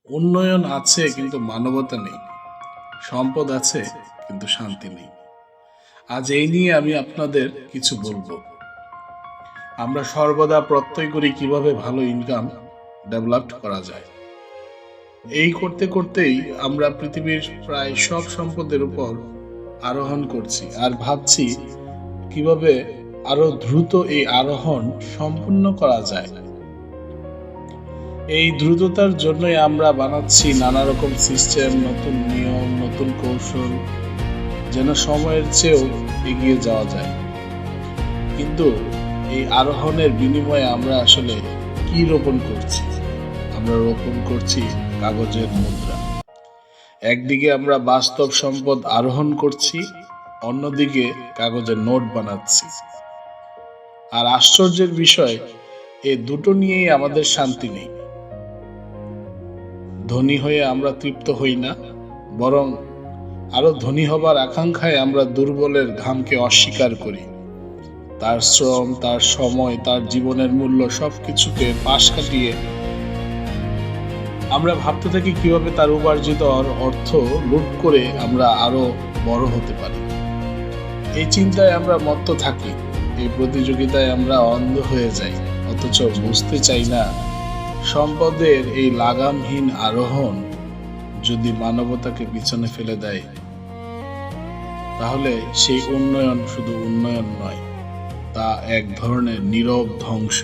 উন্নয়ন আছে কিন্তু মানবতা নেই, সম্পদ আছে কিন্তু শান্তি নেই। আজ এই নিয়ে আমি আপনাদের কিছু বলবো। আমরা সর্বদা প্রত্যয় করি কিভাবে ভালো ইনকাম ডেভেলপ করা যায়। এই করতে করতেই আমরা পৃথিবীর প্রায় সব সম্পদের উপর আরোহণ করছি আর ভাবছি কিভাবে আরো দ্রুত এই আরোহণ সম্পূর্ণ করা যায়। এই দ্রুততার জন্যই আমরা বানাচ্ছি নানা রকম সিস্টেম, নতুন নিয়ম, নতুন কৌশল, যেন সময়ের চেয়েও এগিয়ে যাওয়া যায়। কিন্তু এই আরোহণের বিনিময়ে আমরা আসলে কি রোপণ করছি? আমরা রোপণ করছি কাগজের মুদ্রা। একদিকে আমরা বাস্তব সম্পদ আরোহণ করছি, অন্যদিকে কাগজের নোট বানাচ্ছি। আর আশ্চর্যের বিষয়, এই দুটো নিয়েই আমাদের শান্তি নেই। ধনী হয়ে আমরা তৃপ্ত হই না, বরং আরো ধনী হবার আকাঙ্ক্ষায় আমরা দুর্বলের ঘামকে অস্বীকার করি। তার শ্রম, তার সময়, তার জীবনের মূল্য সবকিছুকে পাশ কাটিয়ে আমরা ভাবতে থাকি কিভাবে তার উপার্জিত অর্থ লুট করে আমরা আরো বড় হতে পারি। এই চিন্তায় আমরা মত্ত থাকি, এই প্রতিযোগিতায় আমরা অন্ধ হয়ে যাই, অথচ বুঝতে চাই না সম্পদের এই লাগামহীন আরোহণ যদি মানবতাকে পিছনে ফেলে দেয়, তাহলে সেই উন্নয়ন শুধু উন্নয়ন নয়, তা এক ধরনের নীরব ধ্বংস।